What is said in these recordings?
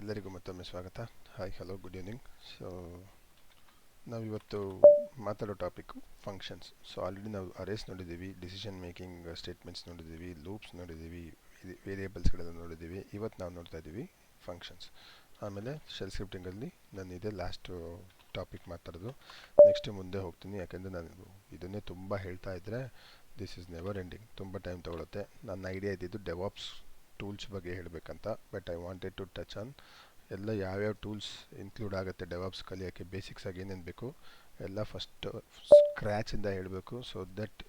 ಎಲ್ಲರಿಗೂ ಮತ್ತೊಮ್ಮೆ ಸ್ವಾಗತ. Hi, hello, good evening. So ನಾವಿವತ್ತು ಮಾತಾಡೋ ಟಾಪಿಕ್ಕು ಫಂಕ್ಷನ್ಸ್. ಸೊ ಆಲ್ರೆಡಿ ನಾವು ಅರೇಸ್ ನೋಡಿದ್ದೀವಿ, ಡಿಸಿಷನ್ ಮೇಕಿಂಗ್ ಸ್ಟೇಟ್ಮೆಂಟ್ಸ್ ನೋಡಿದ್ದೀವಿ, ಲೂಪ್ಸ್ ನೋಡಿದ್ದೀವಿ, ವೇರಿಯೇಬಲ್ಸ್ಗಳೆಲ್ಲ ನೋಡಿದ್ದೀವಿ. ಇವತ್ತು ನಾವು ನೋಡ್ತಾ ಇದ್ದೀವಿ ಫಂಕ್ಷನ್ಸ್. ಆಮೇಲೆ ಶೆಲ್ ಸ್ಕ್ರಿಪ್ಟಿಂಗಲ್ಲಿ ನಾನು ಇದೇ ಲಾಸ್ಟ್ ಟಾಪಿಕ್ ಮಾತಾಡೋದು. ನೆಕ್ಸ್ಟ್ ಮುಂದೆ ಹೋಗ್ತೀನಿ, ಯಾಕೆಂದರೆ ನಾನು ಇದನ್ನೇ ತುಂಬ ಹೇಳ್ತಾ ಇದ್ದರೆ ದಿಸ್ ಈಸ್ ನೆವರ್ ಎಂಡಿಂಗ್, ತುಂಬ ಟೈಮ್ ತೊಗೊಳುತ್ತೆ. ನನ್ನ ಐಡಿಯಾ ಇದ್ದಿದ್ದು ಡೆವಾಪ್ಸ್ ಟೂಲ್ಸ್ ಬಗ್ಗೆ ಹೇಳಬೇಕಂತ, but I wanted to touch on ಎಲ್ಲ ಯಾವ್ಯಾವ ಟೂಲ್ಸ್ ಇನ್ಕ್ಲೂಡ್ ಆಗುತ್ತೆ ಡೆವಾಪ್ಸ್ ಕಲಿಯೋಕ್ಕೆ. ಬೇಸಿಕ್ಸ್ ಆಗಿ ಏನೇನು ಬೇಕು ಎಲ್ಲ ಫಸ್ಟ್ ಸ್ಕ್ರ್ಯಾಚಿಂದ ಹೇಳಬೇಕು, ಸೊ ದಟ್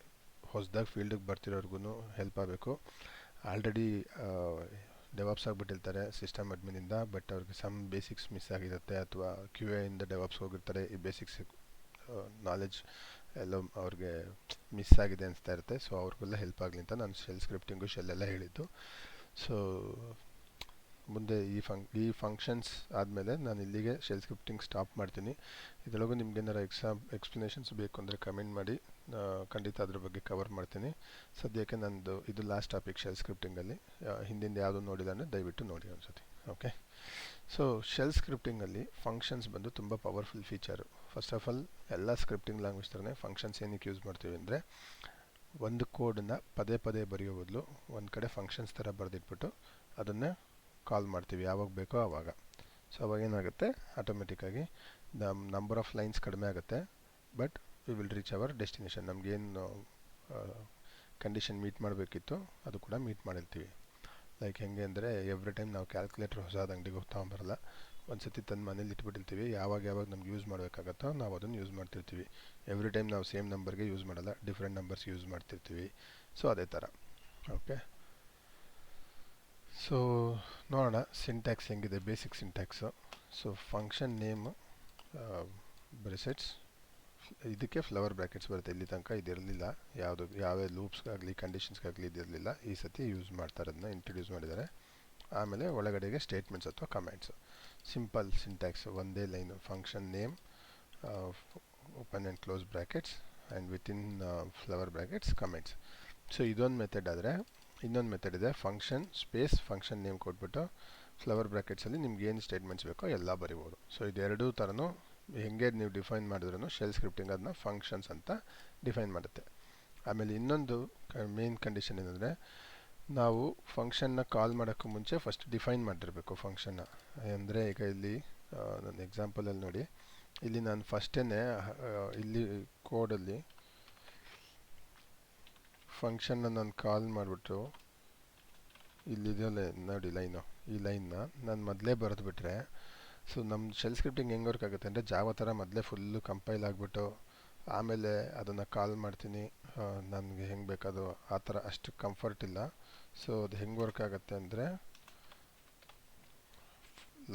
ಹೊಸದಾಗಿ ಫೀಲ್ಡಿಗೆ ಬರ್ತಿರೋರ್ಗು ಹೆಲ್ಪ್ ಆಗಬೇಕು. ಆಲ್ರೆಡಿ ಡೆವಾಪ್ಸ್ ಆಗಿಬಿಟ್ಟಿರ್ತಾರೆ ಸಿಸ್ಟಮ್ ಅಡ್ಮಿನಿಂದ, ಬಟ್ ಅವ್ರಿಗೆ ಸಮ್ ಬೇಸಿಕ್ಸ್ ಮಿಸ್ ಆಗಿರುತ್ತೆ, ಅಥವಾ ಕ್ಯೂ ಎಯಿಂದ ಡೆವಾಪ್ಸ್ ಹೋಗಿರ್ತಾರೆ, ಈ ಬೇಸಿಕ್ಸ್ ನಾಲೆಡ್ಜ್ ಎಲ್ಲ ಅವ್ರಿಗೆ ಮಿಸ್ ಆಗಿದೆ ಅನಿಸ್ತಾ ಇರುತ್ತೆ. ಸೊ ಅವ್ರಿಗೆಲ್ಲ ಹೆಲ್ಪ್ ಆಗಲಿ ಅಂತ ನಾನು ಶೆಲ್ ಸ್ಕ್ರಿಪ್ಟಿಂಗು ಶೆಲ್ಲೆಲ್ಲ ಹೇಳಿದ್ದು. ಸೊ ಮುಂದೆ ಈ ಫಂಕ್ಷನ್ಸ್ ಆದಮೇಲೆ ನಾನು ಇಲ್ಲಿಗೆ ಶೆಲ್ ಸ್ಕ್ರಿಪ್ಟಿಂಗ್ ಸ್ಟಾಪ್ ಮಾಡ್ತೀನಿ. ಇದರೊಳಗೂ ನಿಮ್ಗೆ ಏನಾರು ಎಕ್ಸ್ಪ್ಲನೇಷನ್ಸ್ ಬೇಕು ಅಂದರೆ ಕಮೆಂಟ್ ಮಾಡಿ, ಖಂಡಿತ ಅದ್ರ ಬಗ್ಗೆ ಕವರ್ ಮಾಡ್ತೀನಿ. ಸದ್ಯಕ್ಕೆ ನಂದು ಇದು ಲಾಸ್ಟ್ ಟಾಪಿಕ್ ಶೆಲ್ ಸ್ಕ್ರಿಪ್ಟಿಂಗಲ್ಲಿ. ಹಿಂದಿಂದ ಯಾವುದೂ ನೋಡಿಲ್ಲ ಅಂದರೆ ದಯವಿಟ್ಟು ನೋಡಿ ಅನ್ಸುತ್ತೆ. ಓಕೆ, ಸೊ ಶೆಲ್ ಸ್ಕ್ರಿಪ್ಟಿಂಗಲ್ಲಿ ಫಂಕ್ಷನ್ಸ್ ಬಂದು ತುಂಬ powerful feature. First of all ಎಲ್ಲ ಸ್ಕ್ರಿಪ್ಟಿಂಗ್ ಲ್ಯಾಂಗ್ವೇಜ್ ಥರನೇ ಫಂಕ್ಷನ್ಸ್ ಏನಕ್ಕೆ ಯೂಸ್ ಮಾಡ್ತೀವಿ ಅಂದರೆ, ಒಂದು ಕೋಡನ್ನು ಪದೇ ಪದೇ ಬರೆಯೋ ಬದಲು ಒಂದು ಕಡೆ ಫಂಕ್ಷನ್ಸ್ ಥರ ಬರೆದಿಟ್ಬಿಟ್ಟು ಅದನ್ನು ಕಾಲ್ ಮಾಡ್ತೀವಿ ಯಾವಾಗ ಬೇಕೋ ಆವಾಗ. ಸೊ ಅವಾಗ ಏನಾಗುತ್ತೆ, ಆಟೋಮೆಟಿಕ್ಕಾಗಿ ನಂಬರ್ ಆಫ್ ಲೈನ್ಸ್ ಕಡಿಮೆ ಆಗುತ್ತೆ, but we will reach our destination. ನಮಗೇನು ಕಂಡೀಷನ್ ಮೀಟ್ ಮಾಡಬೇಕಿತ್ತು ಅದು ಕೂಡ ಮೀಟ್ ಮಾಡಿರ್ತೀವಿ. ಲೈಕ್ ಹೆಂಗೆ ಅಂದರೆ, ಎವ್ರಿ ಟೈಮ್ ನಾವು ಕ್ಯಾಲ್ಕುಲೇಟರ್ ಹೊಸದು ಅಂಗಡಿಗೆ ತೊಗೊಂಬರಲ್ಲ. ಒಂದು ಸತಿ ತಂದು ಮನೇಲಿ ಇಟ್ಬಿಟ್ಟಿರ್ತೀವಿ, ಯಾವಾಗ ನಮ್ಗೆ ಯೂಸ್ ಮಾಡಬೇಕಾಗತ್ತೋ ನಾವು ಅದನ್ನು ಯೂಸ್ ಮಾಡ್ತಿರ್ತೀವಿ. ಎವ್ರಿ ಟೈಮ್ ನಾವು ಸೇಮ್ ನಂಬರ್ಗೆ ಯೂಸ್ ಮಾಡಲ್ಲ, ಡಿಫ್ರೆಂಟ್ ನಂಬರ್ಸ್ ಯೂಸ್ ಮಾಡ್ತಿರ್ತೀವಿ. ಸೊ ಅದೇ ಥರ. ಓಕೆ, ಸೊ ನೋಡೋಣ ಸಿಂಟ್ಯಾಕ್ಸ್ ಹೆಂಗಿದೆ, basic syntax. So function name braces, ಇದಕ್ಕೆ ಫ್ಲವರ್ ಬ್ರ್ಯಾಕೆಟ್ಸ್ ಬರುತ್ತೆ. ಇಲ್ಲಿ ತನಕ ಇದಿರಲಿಲ್ಲ, ಯಾವೇ ಲೂಪ್ಸ್ಗಾಗಲಿ ಕಂಡೀಷನ್ಸ್ಗಾಗಲಿ ಇದಿರಲಿಲ್ಲ. ಈ ಸತಿ ಯೂಸ್ ಮಾಡ್ತಾರೆ, ಅದನ್ನ ಇಂಟ್ರೊಡ್ಯೂಸ್ ಮಾಡಿದ್ದಾರೆ. ಆಮೇಲೆ ಒಳಗಡೆಗೆ ಸ್ಟೇಟ್ಮೆಂಟ್ಸ್ ಅಥವಾ ಕಮೆಂಟ್ಸು. ಸಿಂಪಲ್ ಸಿಂಟ್ಯಾಕ್ಸ್, ಒಂದೇ line. Function name, open and close brackets, and within flower brackets comments. So ಇದೊಂದು ಮೆಥಡ್ ಆದರೆ, ಇನ್ನೊಂದು ಮೆಥಡ್ ಇದೆ, ಫಂಕ್ಷನ್ ಸ್ಪೇಸ್ ಫಂಕ್ಷನ್ ನೇಮ್ ಕೊಟ್ಬಿಟ್ಟು ಫ್ಲವರ್ ಬ್ರ್ಯಾಕೆಟ್ಸಲ್ಲಿ ನಿಮ್ಗೆ ಏನು ಸ್ಟೇಟ್ಮೆಂಟ್ಸ್ ಬೇಕೋ ಎಲ್ಲ ಬರಿಬೋದು. ಸೊ ಇದೆರಡೂ ಥರನೂ ಹೆಂಗೆ ನೀವು ಡಿಫೈನ್ ಮಾಡಿದ್ರೂ ಶೆಲ್ ಸ್ಕ್ರಿಪ್ಟಿಂಗ್ ಅದನ್ನ ಫಂಕ್ಷನ್ಸ್ ಅಂತ ಡಿಫೈನ್ ಮಾಡುತ್ತೆ. ಆಮೇಲೆ ಇನ್ನೊಂದು ಮೇನ್ ಕಂಡೀಷನ್ ಏನಂದರೆ, ನಾವು ಫಂಕ್ಷನ್ನ ಕಾಲ್ ಮಾಡೋಕ್ಕೂ ಮುಂಚೆ ಫಸ್ಟ್ ಡಿಫೈನ್ ಮಾಡಿರಬೇಕು ಫಂಕ್ಷನ್ನ. ಅಂದರೆ ಈಗ ಇಲ್ಲಿ ನನ್ನ ಎಕ್ಸಾಂಪಲಲ್ಲಿ ನೋಡಿ, ಇಲ್ಲಿ ನಾನು ಫಸ್ಟೇ ಇಲ್ಲಿ ಕೋಡಲ್ಲಿ ಫಂಕ್ಷನ್ನ ನಾನು ಕಾಲ್ ಮಾಡಿಬಿಟ್ಟು, ಇಲ್ಲಿದೆಯಲ್ಲ ನೋಡಿ ಲೈನು, ಈ ಲೈನ್ನ ನಾನು ಮೊದಲೇ ಬರೆದುಬಿಟ್ರೆ, ಸೊ ನಮ್ಮ ಶೆಲ್ ಸ್ಕ್ರಿಪ್ಟಿಂಗ್ ಹೆಂಗೆ ವರ್ಕ್ ಆಗುತ್ತೆ ಅಂದರೆ, ಜಾವ ಥರ ಮೊದಲೇ ಫುಲ್ಲು ಕಂಪೈಲ್ ಆಗಿಬಿಟ್ಟು ಆಮೇಲೆ ಅದನ್ನು ಕಾಲ್ ಮಾಡ್ತೀನಿ ನನಗೆ ಹೆಂಗೆ ಬೇಕದು, ಆ ಥರ ಅಷ್ಟು ಕಂಫರ್ಟ್ ಇಲ್ಲ. ಸೊ ಅದು ಹೆಂಗೆ ವರ್ಕ್ ಆಗುತ್ತೆ ಅಂದರೆ,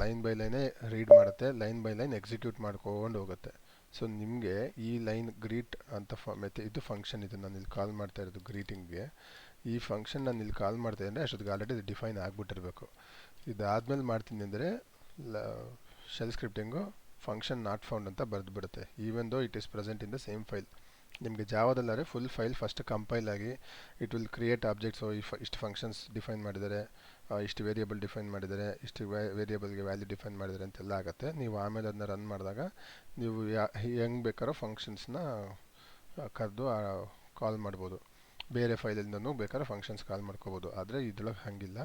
ಲೈನ್ ಬೈ ಲೈನೇ ರೀಡ್ ಮಾಡುತ್ತೆ, ಲೈನ್ ಬೈ ಲೈನ್ ಎಕ್ಸಿಕ್ಯೂಟ್ ಮಾಡ್ಕೊಂಡು ಹೋಗುತ್ತೆ. ಸೊ ನಿಮಗೆ ಈ ಲೈನ್ ಗ್ರೀಟ್ ಅಂತ ಮತ್ತೆ ಇದು ಫಂಕ್ಷನ್, ಇದು ನಾನು ಇಲ್ಲಿ ಕಾಲ್ ಮಾಡ್ತಾ ಇರೋದು ಗ್ರೀಟಿಂಗ್ಗೆ. ಈ ಫಂಕ್ಷನ್ ನಾನು ಇಲ್ಲಿ ಕಾಲ್ ಮಾಡ್ತಾ ಅಂದರೆ ಅಷ್ಟೊತ್ತಿಗೆ ಆಲ್ರೆಡಿ ಡಿಫೈನ್ ಆಗಿಬಿಟ್ಟಿರಬೇಕು. ಇದಾದಮೇಲೆ ಮಾಡ್ತೀನಿ ಅಂದರೆ ಶೆಲ್ ಸ್ಕ್ರಿಪ್ಟಿಂಗು ಫಂಕ್ಷನ್ ನಾಟ್ ಫೌಂಡ್ ಅಂತ ಬರೆದು ಬಿಡುತ್ತೆ, even though it is present in the same file. ನಿಮಗೆ ಜಾವದಲ್ಲಾದರೆ ಫುಲ್ ಫೈಲ್ ಫಸ್ಟ್ ಕಂಪೈಲ್ ಆಗಿ ಇಟ್ ವಿಲ್ ಕ್ರಿಯೇಟ್ ಆಬ್ಜೆಕ್ಟ್ಸು. ಇಷ್ಟು ಫಂಕ್ಷನ್ಸ್ ಡಿಫೈನ್ ಮಾಡಿದ್ದಾರೆ, ಇಷ್ಟು ವೇರಿಯೇಬಲ್ ಡಿಫೈನ್ ಮಾಡಿದ್ದಾರೆ, ಇಷ್ಟು ವೇರಿಯೇಬಲ್ಗೆ ವ್ಯಾಲ್ಯೂ ಡಿಫೈನ್ ಮಾಡಿದ್ದಾರೆ ಅಂತೆಲ್ಲ ಆಗುತ್ತೆ. ನೀವು ಆಮೇಲೆ ಅದನ್ನ ರನ್ ಮಾಡಿದಾಗ ನೀವು ಹೆಂಗೆ ಬೇಕಾರೋ ಫಂಕ್ಷನ್ಸ್ನ ಕರೆದು ಕಾಲ್ ಮಾಡ್ಬೋದು. ಬೇರೆ ಫೈಲಿಂದನೂ ಬೇಕಾದ್ರೆ ಫಂಕ್ಷನ್ಸ್ ಕಾಲ್ ಮಾಡ್ಕೋಬೋದು, ಆದರೆ ಇದ್ರೊಳಗೆ ಹಾಗಿಲ್ಲ.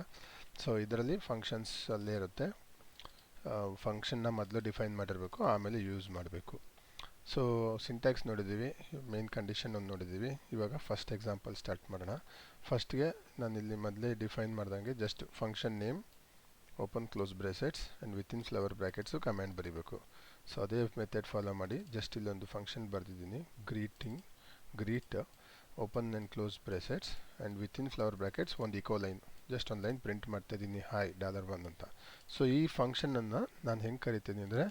ಸೊ ಇದರಲ್ಲಿ ಫಂಕ್ಷನ್ಸ್ ಅಲ್ಲೇ ಇರುತ್ತೆ. ಫಂಕ್ಷನ್ನ ಮೊದಲು ಡಿಫೈನ್ ಮಾಡಿರಬೇಕು, ಆಮೇಲೆ ಯೂಸ್ ಮಾಡಬೇಕು. ಸೊ ಸಿಂಟ್ಯಾಕ್ಸ್ ನೋಡಿದ್ದೀವಿ, ಮೇನ್ ಕಂಡೀಷನ್ ಒಂದು ನೋಡಿದ್ದೀವಿ. ಇವಾಗ ಫಸ್ಟ್ ಎಕ್ಸಾಂಪಲ್ ಸ್ಟಾರ್ಟ್ ಮಾಡೋಣ. ಫಸ್ಟ್ಗೆ ನಾನು ಇಲ್ಲಿ ಮೊದಲೇ ಡಿಫೈನ್ ಮಾಡ್ದಂಗೆ just function name, open close braces, and within flower brackets comment ಬರೀಬೇಕು. ಸೊ ಅದೇ ಮೆಥಡ್ ಫಾಲೋ ಮಾಡಿ ಜಸ್ಟ್ ಇಲ್ಲೊಂದು ಫಂಕ್ಷನ್ ಬರೆದಿದ್ದೀನಿ, greet open and close braces, and within flower brackets ಒಂದು ಇಕೋ ಲೈನ್, ಜಸ್ಟ್ ಒಂದು ಲೈನ್ ಪ್ರಿಂಟ್ ಮಾಡ್ತಾಯಿದ್ದೀನಿ, hi $1 ಅಂತ. So ಈ ಫಂಕ್ಷನನ್ನು ನಾನು ಹೆಂಗೆ ಕರಿತೀನಿ ಅಂದರೆ,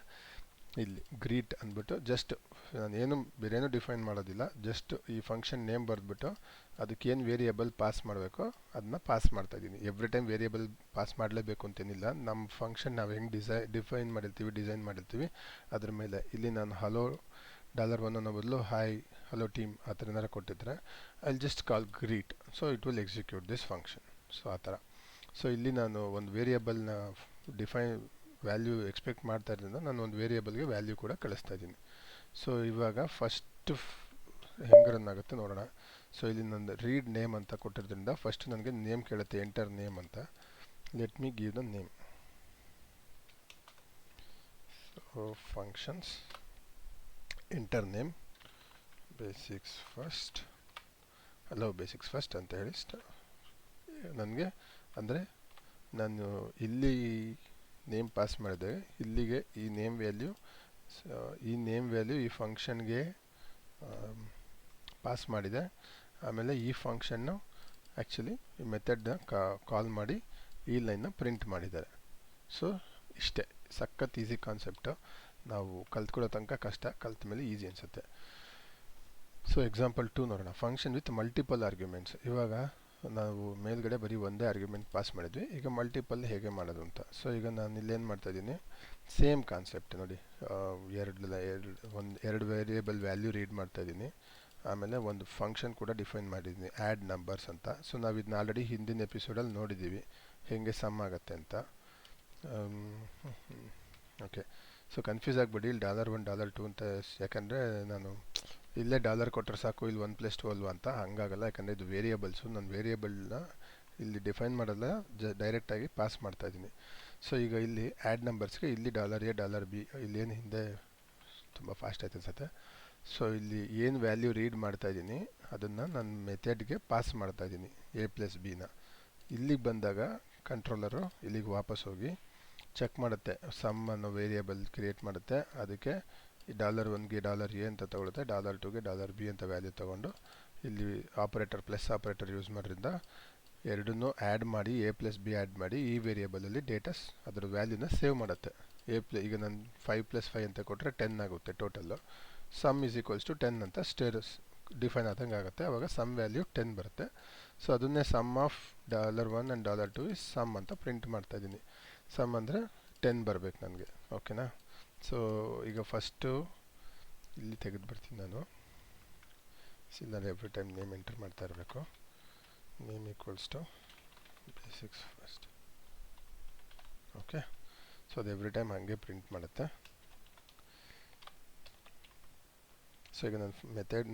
ಇಲ್ಲಿ ಗ್ರೀಟ್ ಅಂದ್ಬಿಟ್ಟು ಜಸ್ಟ್ ನಾನೇನು ಬೇರೇನೂ ಡಿಫೈನ್ ಮಾಡೋದಿಲ್ಲ, ಜಸ್ಟ್ ಈ ಫಂಕ್ಷನ್ ನೇಮ್ ಬರೆದ್ಬಿಟ್ಟು ಅದಕ್ಕೇನು ವೇರಿಯೇಬಲ್ ಪಾಸ್ ಮಾಡಬೇಕೋ ಅದನ್ನ ಪಾಸ್ ಮಾಡ್ತಾಯಿದ್ದೀನಿ. ಎವ್ರಿ ಟೈಮ್ ವೇರಿಯೇಬಲ್ ಪಾಸ್ ಮಾಡಲೇಬೇಕು ಅಂತೇನಿಲ್ಲ. ನಮ್ಮ ಫಂಕ್ಷನ್ ನಾವು ಹೆಂಗೆ ಡಿಸೈನ್ ಮಾಡಿರ್ತೀವಿ ಅದ್ರ ಮೇಲೆ. ಇಲ್ಲಿ ನಾನು ಹಲೋ $1 ಅನ್ನೋ ಬದಲು ಹಾಯ್ ಹಲೋ ಟೀಮ್ ಆ ಥರ ಏನಾರು ಕೊಟ್ಟಿದ್ರೆ, I just call greet, so it will execute this function. So ಆ ಥರ. ಸೊ ಇಲ್ಲಿ ನಾನು ಒಂದು ವೇರಿಯೇಬಲ್ನ ವ್ಯಾಲ್ಯೂ ಎಕ್ಸ್ಪೆಕ್ಟ್ ಮಾಡ್ತಾ ಇರೋದ್ರಿಂದ ನಾನು ಒಂದು ವೇರಿಯೇಬಲ್ಗೆ ವ್ಯಾಲ್ಯೂ ಕೂಡ ಕಳಿಸ್ತಾ ಇದ್ದೀನಿ. ಸೊ ಇವಾಗ ಫಸ್ಟ್ ಹೆಂಗೆ ರನ್ ಆಗುತ್ತೆ ನೋಡೋಣ. ಸೊ ಇಲ್ಲಿ ನಂದು ರೀಡ್ ನೇಮ್ ಅಂತ ಕೊಟ್ಟಿರೋದ್ರಿಂದ ಫಸ್ಟ್ ನನಗೆ ನೇಮ್ ಕೇಳುತ್ತೆ, ಎಂಟರ್ ನೇಮ್ ಅಂತ. Let me give the name. So functions enter name basics first, hello basics first ಅಂತ ಹೇಳಿ ನನಗೆ ಅಂದರೆ ನಾನು ಇಲ್ಲಿ ನೇಮ್ ಪಾಸ್ ಮಾಡಿದೆ, ಇಲ್ಲಿಗೆ ಈ ನೇಮ್ ವ್ಯಾಲ್ಯೂ ಈ ಫಂಕ್ಷನ್ಗೆ ಪಾಸ್ ಮಾಡಿದೆ. ಆಮೇಲೆ ಈ ಫಂಕ್ಷನ್ನು ಆ್ಯಕ್ಚುಲಿ ಈ ಮೆಥಡ್ನ ಕಾಲ್ ಮಾಡಿ ಈ ಲೈನ್ನ ಪ್ರಿಂಟ್ ಮಾಡಿದ್ದಾರೆ. ಸೊ ಇಷ್ಟೇ, ಸಖತ್ ಈಸಿ ಕಾನ್ಸೆಪ್ಟು. ನಾವು ಕಲ್ತ್ಕೊಳ್ಳೋ ತನಕ ಕಷ್ಟ, ಕಲ್ತ ಮೇಲೆ ಈಸಿ ಅನಿಸುತ್ತೆ. ಸೊ ಎಕ್ಸಾಂಪಲ್ 2 ನೋಡೋಣ. Function with multiple arguments. ಇವಾಗ ನಾವು ಮೇಲ್ಗಡೆ ಬರೀ ಒಂದೇ ಆರ್ಗ್ಯುಮೆಂಟ್ ಪಾಸ್ ಮಾಡಿದ್ವಿ, ಈಗ ಮಲ್ಟಿಪಲ್ ಹೇಗೆ ಮಾಡೋದು ಅಂತ. ಸೊ ಈಗ ನಾನು ಇಲ್ಲೇನು ಮಾಡ್ತಾಯಿದ್ದೀನಿ, ಸೇಮ್ ಕಾನ್ಸೆಪ್ಟ್ ನೋಡಿ. ಎರಡು ವೇರಿಯೇಬಲ್ ವ್ಯಾಲ್ಯೂ ರೀಡ್ ಮಾಡ್ತಾಯಿದ್ದೀನಿ, ಆಮೇಲೆ ಒಂದು ಫಂಕ್ಷನ್ ಕೂಡ ಡಿಫೈನ್ ಮಾಡಿದ್ದೀನಿ, ಆ್ಯಡ್ ನಂಬರ್ಸ್ ಅಂತ. ಸೊ ನಾವು ಇದನ್ನ ಆಲ್ರೆಡಿ ಹಿಂದಿನ ಎಪಿಸೋಡಲ್ಲಿ ನೋಡಿದ್ದೀವಿ ಹೇಗೆ ಸಮ್ ಆಗುತ್ತೆ ಅಂತ. ಓಕೆ, ಸೊ ಕನ್ಫ್ಯೂಸ್ ಆಗಿಬಿಡಿ ಇಲ್ಲಿ $1 $2 ಅಂತ, ಯಾಕಂದರೆ ನಾನು ಇಲ್ಲೇ ಡಾಲರ್ ಕೊಟ್ಟರೆ ಸಾಕು ಇಲ್ಲಿ 1+2 ಅಲ್ವಾ ಅಂತ. ಹಂಗಾಗಲ್ಲ, ಯಾಕಂದರೆ ಇದು ವೇರಿಯೇಬಲ್ಸು. ನಾನು ವೇರಿಯೇಬಲ್ನ ಇಲ್ಲಿ ಡಿಫೈನ್ ಮಾಡೋಲ್ಲ, ಡೈರೆಕ್ಟಾಗಿ ಪಾಸ್ ಮಾಡ್ತಾಯಿದ್ದೀನಿ. ಸೊ ಈಗ ಇಲ್ಲಿ ಆ್ಯಡ್ ನಂಬರ್ಸ್ಗೆ ಇಲ್ಲಿ $A $B, ಇಲ್ಲೇನು ಹಿಂದೆ ತುಂಬ ಫಾಸ್ಟ್ ಆಯ್ತು ಅನ್ಸುತ್ತೆ. ಸೊ ಇಲ್ಲಿ ಏನು ವ್ಯಾಲ್ಯೂ ರೀಡ್ ಮಾಡ್ತಾಯಿದ್ದೀನಿ ಅದನ್ನು ನನ್ನ ಮೆಥಡ್ಗೆ ಪಾಸ್ ಮಾಡ್ತಾಯಿದ್ದೀನಿ, A+Bನ. ಇಲ್ಲಿಗೆ ಬಂದಾಗ ಕಂಟ್ರೋಲರು ಇಲ್ಲಿಗೆ ವಾಪಸ್ ಹೋಗಿ ಚೆಕ್ ಮಾಡುತ್ತೆ, ಸಮ್ ಅನ್ನೋ ವೇರಿಯೇಬಲ್ ಕ್ರಿಯೇಟ್ ಮಾಡುತ್ತೆ. ಅದಕ್ಕೆ $1ಗೆ $A ಅಂತ ತೊಗೊಳುತ್ತೆ, $2ಗೆ $B ಅಂತ ವ್ಯಾಲ್ಯೂ ತೊಗೊಂಡು ಇಲ್ಲಿ ಆಪರೇಟರ್ ಪ್ಲಸ್ ಆಪರೇಟರ್ ಯೂಸ್ ಮಾಡೋದ್ರಿಂದ ಎರಡನ್ನೂ ಆ್ಯಡ್ ಮಾಡಿ A+B ಆ್ಯಡ್ ಮಾಡಿ ಈ ವೇರಿಯೇಬಲಲ್ಲಿ ಡೇಟಾಸ್ ಅದರ ವ್ಯಾಲ್ಯೂನ ಸೇವ್ ಮಾಡುತ್ತೆ. ಈಗ ನಾನು 5+5 ಅಂತ ಕೊಟ್ಟರೆ 10 ಆಗುತ್ತೆ total. Sum is equals to 10 ಅಂತ ಡಿಫೈನ್ ಆದಂಗೆ ಆಗುತ್ತೆ. ಆವಾಗ ಸಮ್ ವ್ಯಾಲ್ಯೂ 10 ಬರುತ್ತೆ. ಸೊ ಅದನ್ನೇ sum of $1 and $2 is sum ಅಂತ ಪ್ರಿಂಟ್ ಮಾಡ್ತಾಯಿದ್ದೀನಿ. ಸಮ್ ಅಂದರೆ 10 ಬರಬೇಕು ನನಗೆ, ಓಕೆನಾ. ಸೊ ಈಗ ಫಸ್ಟು ಇಲ್ಲಿ ತೆಗೆದು ಬರ್ತೀನಿ ನಾನು. ನಾನು ಎವ್ರಿ ಟೈಮ್ ನೇಮ್ ಎಂಟರ್ ಮಾಡ್ತಾ ಇರಬೇಕು. Name equals to basics first. Okay, so ಅದು ಎವ್ರಿ ಟೈಮ್ ಹಾಗೆ ಪ್ರಿಂಟ್ ಮಾಡುತ್ತೆ. ಸೊ ಈಗ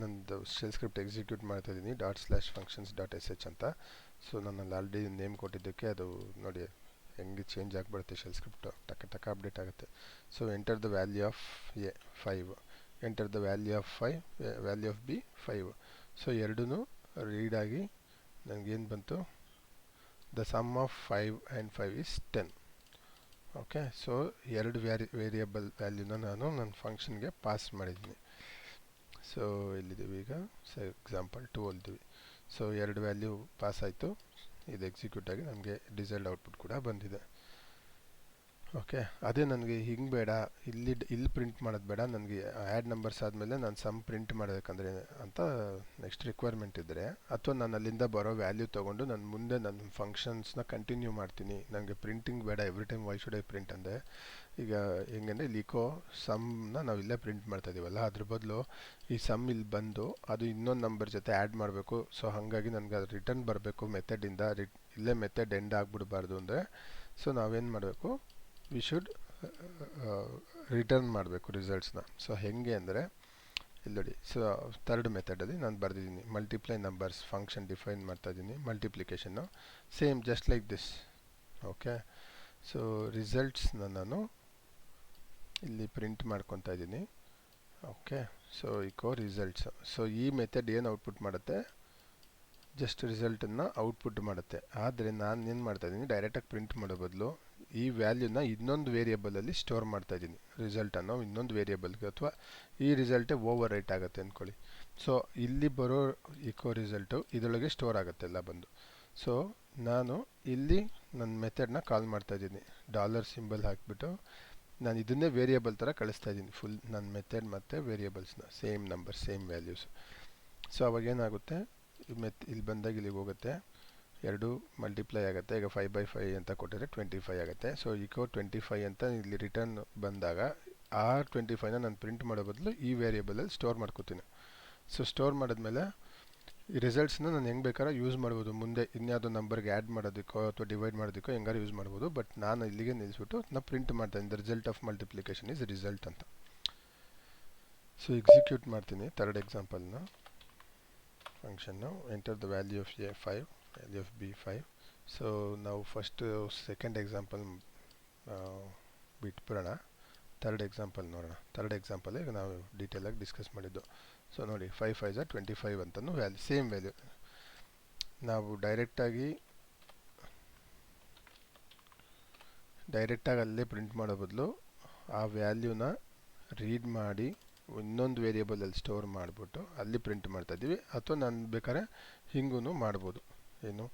ನಂದು ಶೆಲ್ ಸ್ಕ್ರಿಪ್ಟ್ ಎಕ್ಸಿಕ್ಯೂಟ್ ಮಾಡ್ತಾ ಇದ್ದೀನಿ, ./functions.sh ಅಂತ. ಸೊ ನಾನು ಆಲ್ರೆಡಿ ನೇಮ್ ಕೊಟ್ಟಿದ್ದಕ್ಕೆ ಅದು ನೋಡಿ ಹೆಂಗೆ ಚೇಂಜ್ ಆಗಿಬಿಡುತ್ತೆ ಶೆಲ್ ಸ್ಕ್ರಿಪ್ಟು, ಟಕ್ಕ ಅಪ್ಡೇಟ್ ಆಗುತ್ತೆ. So enter the value of A 5, enter the value of B 5. So ಎರಡೂ ರೀಡಾಗಿ ನನಗೇನು ಬಂತು, the sum of 5 and 5 is 10. Okay, so ಎರಡು ವೇರಿಯೇಬಲ್ ವ್ಯಾಲ್ಯೂನ ನಾನು ನನ್ನ ಫಂಕ್ಷನ್ಗೆ ಪಾಸ್ ಮಾಡಿದ್ದೀನಿ. ಸೊ ಇಲ್ಲಿದ್ದೀವಿ ಈಗ, ಸೊ ಎಕ್ಸಾಂಪಲ್ 2 ಅಲ್ಲಿದ್ದೀವಿ. ಸೊ ಎರಡು ವ್ಯಾಲ್ಯೂ ಪಾಸ್ ಆಯಿತು, ಇದು ಎಕ್ಸಿಕ್ಯೂಟ್ ಆಗಿ ನನಗೆ ಡಿಸೈರ್ಡ್ ಔಟ್ಪುಟ್ ಕೂಡ ಬಂದಿದೆ. ಓಕೆ, ಅದೇ ನನಗೆ ಹಿಂಗೆ ಬೇಡ, ಇಲ್ಲಿ ಪ್ರಿಂಟ್ ಮಾಡೋದು ಬೇಡ, ನನಗೆ ಆ್ಯಡ್ ನಂಬರ್ಸ್ ಆದಮೇಲೆ ನಾನು ಸಮ್ ಪ್ರಿಂಟ್ ಮಾಡೋದಕ್ಕಂದ್ರೆ ಅಂತ ನೆಕ್ಸ್ಟ್ ರಿಕ್ವೈರ್ಮೆಂಟ್ ಇದ್ದರೆ, ಅಥವಾ ನಾನು ಅಲ್ಲಿಂದ ಬರೋ ವ್ಯಾಲ್ಯೂ ತೊಗೊಂಡು ನಾನು ಮುಂದೆ ನನ್ನ ಫಂಕ್ಷನ್ಸ್ನ ಕಂಟಿನ್ಯೂ ಮಾಡ್ತೀನಿ, ನನಗೆ ಪ್ರಿಂಟಿಂಗ್ ಬೇಡ every time why should I print ಅಂದರೆ, ಈಗ ಹೆಂಗಂದರೆ ಇಲ್ಲಿ ಸಮ್ನ ನಾವು ಇಲ್ಲೇ ಪ್ರಿಂಟ್ ಮಾಡ್ತಾ ಇದ್ದೀವಲ್ಲ, ಅದ್ರ ಬದಲು ಈ ಸಮ್ ಇಲ್ಲಿ ಬಂದು ಅದು ಇನ್ನೊಂದು ನಂಬರ್ ಜೊತೆ ಆ್ಯಡ್ ಮಾಡಬೇಕು. ಸೊ ಹಾಗಾಗಿ ನನಗೆ ಅದು ರಿಟರ್ನ್ ಬರಬೇಕು ಮೆಥಡಿಂದ, ಇಲ್ಲೇ ಮೆಥಡ್ ಎಂಡ್ ಆಗಿಬಿಡಬಾರ್ದು ಅಂದರೆ, ಸೊ ನಾವೇನು ಮಾಡಬೇಕು, ವಿ ಶುಡ್ ರಿಟರ್ನ್ ಮಾಡಬೇಕು ರಿಸಲ್ಟ್ಸ್ನ. ಸೊ ಹೇಗೆ ಅಂದರೆ ಇಲ್ಲಿ ನೋಡಿ, ಸೊ ಥರ್ಡ್ ಮೆಥಡಲ್ಲಿ ನಾನು ಬರೆದಿದ್ದೀನಿ, ಮಲ್ಟಿಪ್ಲೈ ನಂಬರ್ಸ್ ಫಂಕ್ಷನ್ ಡಿಫೈನ್ ಮಾಡ್ತಾ ಇದ್ದೀನಿ, ಮಲ್ಟಿಪ್ಲಿಕೇಶನ್ನು same just like this. Okay, so ರಿಸಲ್ಟ್ಸ್ನ ನಾನು ಇಲ್ಲಿ ಪ್ರಿಂಟ್ ಮಾಡ್ಕೊತಾ ಇದ್ದೀನಿ. Okay, so results. ಸೊ ಈ ಮೆಥಡ್ ಏನು ಔಟ್ಪುಟ್ ಮಾಡುತ್ತೆ, ಜಸ್ಟ್ ರಿಸಲ್ಟನ್ನು ಔಟ್ಪುಟ್ ಮಾಡುತ್ತೆ. ಆದರೆ ನಾನು ಏನು ಮಾಡ್ತಾಯಿದ್ದೀನಿ, ಡೈರೆಕ್ಟಾಗಿ ಪ್ರಿಂಟ್ ಮಾಡೋ ಬದಲು ಈ ವ್ಯಾಲ್ಯೂನ ಇನ್ನೊಂದು ವೇರಿಯೇಬಲಲ್ಲಿ ಸ್ಟೋರ್ ಮಾಡ್ತಾಯಿದ್ದೀನಿ, ರಿಸಲ್ಟ್ ಅನ್ನೋ ಇನ್ನೊಂದು ವೇರಿಯೇಬಲ್ಗೆ, ಅಥವಾ ಈ ರಿಸಲ್ಟೇ ಓವರ್ ರೈಟ್ ಆಗುತ್ತೆ ಅಂದ್ಕೊಳ್ಳಿ. ಸೊ ಇಲ್ಲಿ ಬರೋ ರಿಸಲ್ಟು ಇದರೊಳಗೆ ಸ್ಟೋರ್ ಆಗುತ್ತೆ ಎಲ್ಲ ಬಂದು. ಸೊ ನಾನು ಇಲ್ಲಿ ನನ್ನ ಮೆಥಡ್ನ ಕಾಲ್ ಮಾಡ್ತಾಯಿದ್ದೀನಿ, $ಸಿಂಬಲ್ ಹಾಕಿಬಿಟ್ಟು ನಾನು ಇದನ್ನೇ ವೇರಿಯೇಬಲ್ ಥರ ಕಳಿಸ್ತಾ ಇದ್ದೀನಿ, ಫುಲ್ ನನ್ನ ಮೆಥಡ್ ಮತ್ತು ವೇರಿಯೇಬಲ್ಸ್ನ same number same values. So ಅವಾಗೇನಾಗುತ್ತೆ, ಇಲ್ಲಿ ಬಂದಾಗ ಇಲ್ಲಿಗೆ ಹೋಗುತ್ತೆ, ಎರಡು ಮಲ್ಟಿಪ್ಲೈ ಆಗುತ್ತೆ. ಈಗ 5/5 ಅಂತ ಕೊಟ್ಟಿದ್ರೆ 25 ಆಗುತ್ತೆ. ಸೊ 25 ಅಂತ ಇಲ್ಲಿ ರಿಟರ್ನ್ ಬಂದಾಗ ಆ 25ನ ನಾನು ಪ್ರಿಂಟ್ ಮಾಡೋ ಬದಲು ಈ ವೇರಿಯೇಬಲಲ್ಲಿ ಸ್ಟೋರ್ ಮಾಡ್ಕೋತೀನಿ. ಸೊ ಸ್ಟೋರ್ ಮಾಡಿದ್ಮೇಲೆ ಈ ರಿಸಲ್ಟ್ಸ್ನ ನಾನು ಹೆಂಗೆ ಬೇಕಾದ್ರೆ ಯೂಸ್ ಮಾಡ್ಬೋದು, ಮುಂದೆ ಇನ್ಯಾವುದೋ ನಂಬರ್ಗೆ ಆ್ಯಡ್ ಮಾಡೋದಕ್ಕೋ ಅಥವಾ ಡಿವೈಡ್ ಮಾಡೋದಕ್ಕೋ ಹೆಂಗಾರು ಯೂಸ್ ಮಾಡ್ಬೋದು. ಬಟ್ ನಾನು ಇಲ್ಲಿಗೆ ನಿಲ್ಲಿಸ್ಬಿಟ್ಟು ನಾನು ಪ್ರಿಂಟ್ ಮಾಡ್ತಾಯಿದ್ದೀನಿ, the result of multiplication is result ಅಂತ. ಸೊ ಎಕ್ಸಿಕ್ಯೂಟ್ ಮಾಡ್ತೀನಿ ಥರ್ಡ್ ಎಕ್ಸಾಂಪಲ್ನ. ಫಂಕ್ಷನ್ನು enter the value of A 5, value of B 5. So ನಾವು ಫಸ್ಟ್ ಸೆಕೆಂಡ್ ಎಕ್ಸಾಂಪಲ್ ಬಿಟ್ಬಿಡೋಣ, ಥರ್ಡ್ ಎಕ್ಸಾಂಪಲ್ ನೋಡೋಣ. ಥರ್ಡ್ ಎಕ್ಸಾಂಪಲ್ ಈಗ ನಾವು ಡೀಟೇಲಾಗಿ ಡಿಸ್ಕಸ್ ಮಾಡಿದ್ದು. ಸೊ ನೋಡಿ 5 5 25 ಅಂತಲೂ ವ್ಯಾಲ್ಯೂ, ಸೇಮ್ ವ್ಯಾಲ್ಯೂ. ನಾವು ಡೈರೆಕ್ಟಾಗಿ ಅಲ್ಲೇ ಪ್ರಿಂಟ್ ಮಾಡೋ ಬದಲು ಆ ವ್ಯಾಲ್ಯೂನ ರೀಡ್ ಮಾಡಿ ಇನ್ನೊಂದು ವೇರಿಯೇಬಲಲ್ಲಿ ಸ್ಟೋರ್ ಮಾಡಿಬಿಟ್ಟು ಅಲ್ಲಿ ಪ್ರಿಂಟ್ ಮಾಡ್ತಾಯಿದ್ದೀವಿ. ಅಥವಾ ನಾನು ಬೇಕಾದ್ರೆ ಹಿಂಗೂ ಮಾಡ್ಬೋದು ಏನು.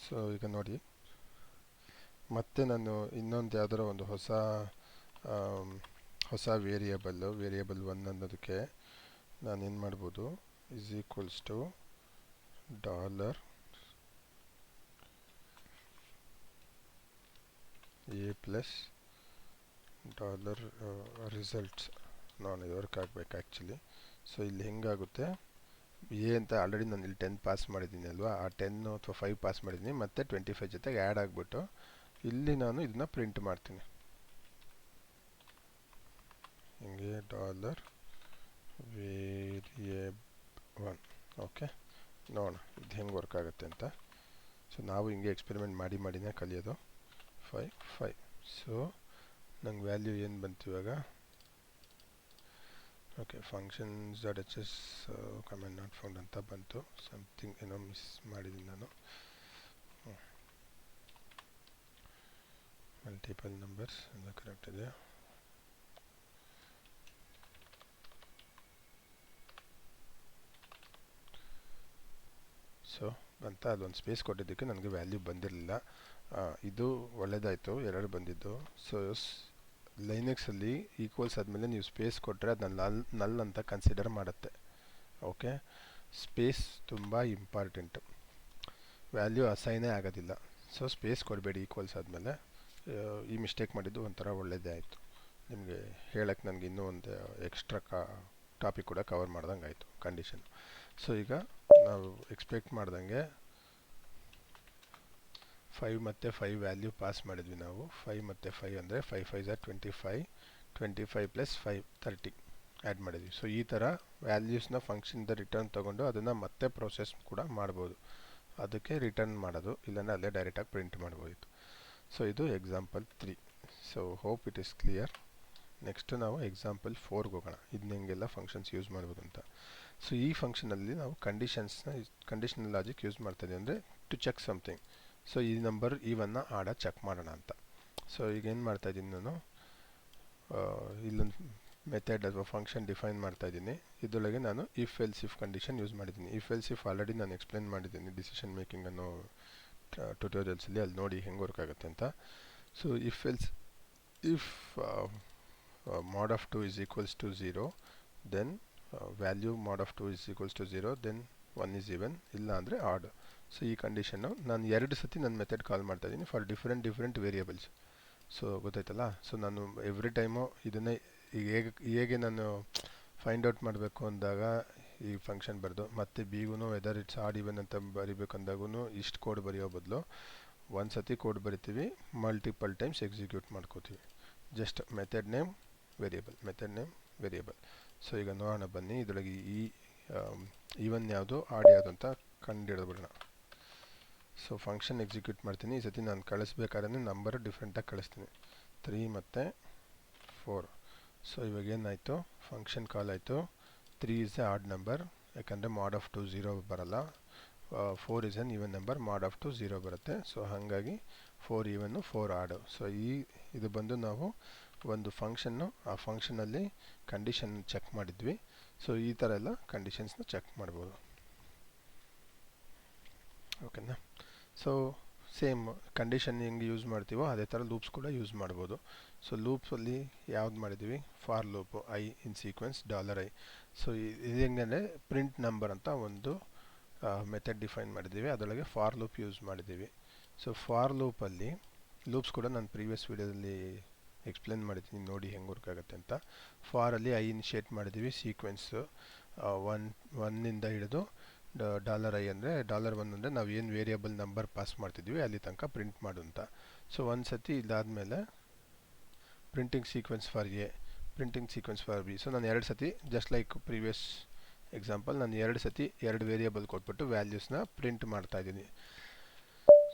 ಸೊ ಈಗ ನೋಡಿ, ಮತ್ತೆ ನಾನು ಇನ್ನೊಂದು ಯಾವ್ದಾರ ಒಂದು ಹೊಸ ವೇರಿಯೇಬಲ್ 1 ಅನ್ನೋದಕ್ಕೆ ನಾನೇನು ಮಾಡ್ಬೋದು, is equals to dollar A plus dollar results. ನಾನು ಇದು ವರ್ಕ್ ಆಗಬೇಕು ಆ್ಯಕ್ಚುಲಿ. ಸೊ ಇಲ್ಲಿ ಹೆಂಗಾಗುತ್ತೆ, ಎ ಅಂತ ಆಲ್ರೆಡಿ ನಾನು ಇಲ್ಲಿ 10 ಪಾಸ್ ಮಾಡಿದ್ದೀನಿ ಅಲ್ವಾ, ಆ 10 ಅಥವಾ 5 ಪಾಸ್ ಮಾಡಿದ್ದೀನಿ, ಮತ್ತು 25 ಜೊತೆಗೆ ಆ್ಯಡ್ ಆಗಿಬಿಟ್ಟು ಇಲ್ಲಿ ನಾನು ಇದನ್ನ ಪ್ರಿಂಟ್ ಮಾಡ್ತೀನಿ ಹಿಂಗೆ ಡಾಲರ್ ವೇರಿಯೇಬಲ್ 1. ಓಕೆ, ನೋಡೋಣ ಇದು ಹೆಂಗೆ ವರ್ಕ್ ಆಗುತ್ತೆ ಅಂತ. ಸೊ ನಾವು ಹಿಂಗೆ ಎಕ್ಸ್ಪೆರಿಮೆಂಟ್ ಮಾಡಿನೇ ಕಲಿಯೋದು. 5 5. ಸೊ ನಂಗೆ ವ್ಯಾಲ್ಯೂ ಏನು ಬಂತು ಇವಾಗ, okay, functions dot H S comment not found ಅಂತ ಬಂತು. ಸಮಥಿಂಗ್ ಏನೋ ಮಿಸ್ ಮಾಡಿದ್ದೀನಿ ನಾನು. ಮಲ್ಟಿಪಲ್ ನಂಬರ್ಸ್ ಎಲ್ಲ ಕರೆಕ್ಟ್ ಇದೆ. ಸೊ ಅಂತ ಅದೊಂದು ಸ್ಪೇಸ್ ಕೊಟ್ಟಿದ್ದಕ್ಕೆ ನನಗೆ ವ್ಯಾಲ್ಯೂ ಬಂದಿರಲಿಲ್ಲ. ಇದು ಒಳ್ಳೆಯದಾಯಿತು, ಎರಡು ಬಂದಿದ್ದು. ಸೊ ಲೈನೆಕ್ಸಲ್ಲಿ ಈಕ್ವಲ್ಸ್ ಆದಮೇಲೆ ನೀವು ಸ್ಪೇಸ್ ಕೊಟ್ಟರೆ ಅದನ್ನ ನಲ್ ಅಂತ ಕನ್ಸಿಡರ್ ಮಾಡುತ್ತೆ. ಓಕೆ, ಸ್ಪೇಸ್ ತುಂಬ ಇಂಪಾರ್ಟೆಂಟು, ವ್ಯಾಲ್ಯೂ ಅಸೈನೇ ಆಗೋದಿಲ್ಲ. ಸೊ ಸ್ಪೇಸ್ ಕೊಡಬೇಡಿ ಈಕ್ವಲ್ಸ್ ಆದಮೇಲೆ. ಈ ಮಿಸ್ಟೇಕ್ ಮಾಡಿದ್ದು ಒಂಥರ ಒಳ್ಳೆಯದೇ ಆಯಿತು, ನಿಮಗೆ ಹೇಳಕ್ಕೆ ನನಗೆ ಇನ್ನೂ ಒಂದು ಎಕ್ಸ್ಟ್ರಾ ಟಾಪಿಕ್ ಕೂಡ ಕವರ್ ಮಾಡ್ದಂಗೆ ಆಯಿತು, ಕಂಡೀಷನ್. ಸೊ ಈಗ ನಾವು ಎಕ್ಸ್ಪೆಕ್ಟ್ ಮಾಡ್ದಂಗೆ 5 ಮತ್ತು 5 ವ್ಯಾಲ್ಯೂ ಪಾಸ್ ಮಾಡಿದ್ವಿ ನಾವು. 5 ಮತ್ತು 5 ಅಂದರೆ 5 5 25, 25 ಪ್ಲಸ್ 5 30 ಆ್ಯಡ್ ಮಾಡಿದ್ವಿ. ಸೊ ಈ ಥರ ವ್ಯಾಲ್ಯೂಸ್ನ ಫಂಕ್ಷನ್ದ ರಿಟರ್ನ್ ತೊಗೊಂಡು ಅದನ್ನು ಮತ್ತೆ ಪ್ರೋಸೆಸ್ ಕೂಡ ಮಾಡ್ಬೋದು. ಅದಕ್ಕೆ ರಿಟರ್ನ್ ಮಾಡೋದು, ಇಲ್ಲಾಂದರೆ ಅಲ್ಲೇ ಡೈರೆಕ್ಟಾಗಿ ಪ್ರಿಂಟ್ ಮಾಡ್ಬೋದಿತ್ತು. ಸೊ ಇದು example 3. So hope it is clear. Next ನಾವು ಎಕ್ಸಾಂಪಲ್ 4ಗೆ ಹೋಗೋಣ, ಇದನ್ನ ಹೆಂಗೆಲ್ಲ ಫಂಕ್ಷನ್ಸ್ ಯೂಸ್ ಮಾಡ್ಬೋದು ಅಂತ. ಸೊ ಈ ಫಂಕ್ಷನಲ್ಲಿ ನಾವು ಕಂಡೀಷನಲ್ ಲಾಜಿಕ್ ಯೂಸ್ ಮಾಡ್ತಾಯಿದ್ದೀವಿ, ಅಂದರೆ ಟು ಚೆಕ್ ಸಮಥಿಂಗ್. ಸೊ ಈ ನಂಬರ್ ಇವನ್ನ ಆಡ ಚೆಕ್ ಮಾಡೋಣ ಅಂತ. ಸೊ ಈಗ ಏನು ಮಾಡ್ತಾಯಿದ್ದೀನಿ ನಾನು, ಇಲ್ಲೊಂದು ಮೆಥಡ್ ಅಥವಾ ಫಂಕ್ಷನ್ ಡಿಫೈನ್ ಮಾಡ್ತಾಯಿದ್ದೀನಿ. ಇದರೊಳಗೆ ನಾನು if else if condition use ಮಾಡಿದ್ದೀನಿ. ಇಫ್ ಎಲ್ಸ್ ಇಫ್ ಆಲ್ರೆಡಿ ನಾನು ಎಕ್ಸ್ಪ್ಲೇನ್ ಮಾಡಿದ್ದೀನಿ ಡಿಸಿಷನ್ ಮೇಕಿಂಗ್ ಅನ್ನೋ ಟ್ಯುಟೋರಿಯಲ್ಸಲ್ಲಿ, ಅಲ್ಲಿ ನೋಡಿ ಹೆಂಗೆ ವರ್ಕ್ ಆಗುತ್ತೆ ಅಂತ. So if else if mod of 2 is equals to 0, then value mod of 2 is equals to 0, then 1 is even, ಇಲ್ಲ ಅಂದರೆ odd. ಸೊ ಈ ಕಂಡೀಷನ್ನು ನಾನು 2 ಸತಿ ನನ್ನ ಮೆಥಡ್ ಕಾಲ್ ಮಾಡ್ತಾಯಿದ್ದೀನಿ ಫಾರ್ ಡಿಫ್ರೆಂಟ್ ವೇರಿಯೇಬಲ್ಸ್. ಸೊ ಗೊತ್ತಾಯ್ತಲ್ಲ. ಸೊ ನಾನು ಎವ್ರಿ ಟೈಮು ಇದನ್ನೇ ಈಗ ಹೇಗೆ ನಾನು ಫೈಂಡ್ ಔಟ್ ಮಾಡಬೇಕು ಅಂದಾಗ ಈ ಫಂಕ್ಷನ್ ಬರೆದು, ಮತ್ತು ಬಿಗೂ ವೆದರ್ ಇಟ್ಸ್ ಆಡ್ ಈವನ್ ಅಂತ ಬರಿಬೇಕು ಅಂದಾಗೂ ಇಷ್ಟು ಕೋಡ್ ಬರೆಯೋ ಬದಲು ಒಂದು ಸತಿ ಕೋಡ್ ಬರಿತೀವಿ, ಮಲ್ಟಿಪಲ್ ಟೈಮ್ಸ್ ಎಕ್ಸಿಕ್ಯೂಟ್ ಮಾಡ್ಕೋತೀವಿ. Just method name variable. So ಈಗ ನೋಡೋಣ ಬನ್ನಿ, ಇದರೊಳಗೆ ಈವನ್ ಯಾವುದು ಆಡ್ ಯಾವುದು ಅಂತ ಕಂಡುಹಿಡಿದ್ಬಿಡೋಣ. ಸೊ ಫಂಕ್ಷನ್ ಎಕ್ಸಿಕ್ಯೂಟ್ ಮಾಡ್ತೀನಿ. ಈ ಸತಿ ನಾನು ಕಳಿಸ್ಬೇಕಾದ್ರೆ ನಂಬರ್ ಡಿಫ್ರೆಂಟಾಗಿ ಕಳಿಸ್ತೀನಿ, 3 ಮತ್ತು 4. ಸೊ ಇವಾಗ ಏನಾಯಿತು, ಫಂಕ್ಷನ್ ಕಾಲ್ ಆಯಿತು. 3 ಇಸ್ ಎ ಆಡ್ ನಂಬರ್, ಯಾಕಂದರೆ mod of 2 0 ಬರಲ್ಲ. 4 is N even number, mod of 2 0 ಬರುತ್ತೆ. ಸೊ ಹಾಗಾಗಿ 4 ಈವನ್ನು 4 ಆಡು. ಸೊ ಇದು ಬಂದು ನಾವು ಒಂದು ಫಂಕ್ಷನ್ನು, ಆ ಫಂಕ್ಷನಲ್ಲಿ ಕಂಡೀಷನ್ ಚೆಕ್ ಮಾಡಿದ್ವಿ. ಸೊ ಈ ಥರ ಎಲ್ಲ ಕಂಡೀಷನ್ಸ್ನ ಚೆಕ್ ಮಾಡ್ಬೋದು. ಓಕೆನಾ. ಸೊ ಸೇಮ್ ಕಂಡೀಷನ್ ಹೆಂಗೆ ಯೂಸ್ ಮಾಡ್ತೀವೋ ಅದೇ ಥರ ಲೂಪ್ಸ್ ಕೂಡ ಯೂಸ್ ಮಾಡ್ಬೋದು. ಸೊ ಲೂಪ್ಸಲ್ಲಿ ಯಾವ್ದು ಮಾಡಿದ್ದೀವಿ, for loop I in sequence $i. So ಇದು ಹೆಂಗಂದರೆ ಪ್ರಿಂಟ್ ನಂಬರ್ ಅಂತ ಒಂದು ಮೆಥಡ್ ಡಿಫೈನ್ ಮಾಡಿದ್ದೀವಿ, ಅದರೊಳಗೆ ಫಾರ್ ಲೂಪ್ ಯೂಸ್ ಮಾಡಿದ್ದೀವಿ. ಸೊ ಫಾರ್ ಲೂಪಲ್ಲಿ ಲೂಪ್ಸ್ ಕೂಡ ನಾನು ಪ್ರೀವಿಯಸ್ ವೀಡಿಯೋದಲ್ಲಿ ಎಕ್ಸ್ಪ್ಲೇನ್ ಮಾಡಿದ್ದೀನಿ, ನೋಡಿ ಹೆಂಗೆ ವರ್ಕ್ ಆಗುತ್ತೆ ಅಂತ. ಫಾರಲ್ಲಿ ಐ ಇನಿಷಿಯೇಟ್ ಮಾಡಿದ್ದೀವಿ, ಸೀಕ್ವೆನ್ಸು 1 ಹಿಡಿದು $i ಅಂದರೆ $1 ಅಂದರೆ ನಾವು ಏನು ವೇರಿಯಬಲ್ ನಂಬರ್ ಪಾಸ್ ಮಾಡ್ತಿದ್ವಿ ಅಲ್ಲಿ ತನಕ ಪ್ರಿಂಟ್ ಮಾಡು ಅಂತ. ಸೊ ಒಂದು ಸತಿ ಇದಾದಮೇಲೆ printing sequence for A, printing sequence for B. So ನಾನು ಎರಡು ಸತಿ ಜಸ್ಟ್ ಲೈಕ್ ಪ್ರೀವಿಯಸ್ ಎಕ್ಸಾಂಪಲ್ ನಾನು ಎರಡು ಸತಿ ಎರಡು ವೇರಿಯಬಲ್ ಕೊಟ್ಬಿಟ್ಟು ವ್ಯಾಲ್ಯೂಸ್ನ ಪ್ರಿಂಟ್ ಮಾಡ್ತಾ ಇದ್ದೀನಿ.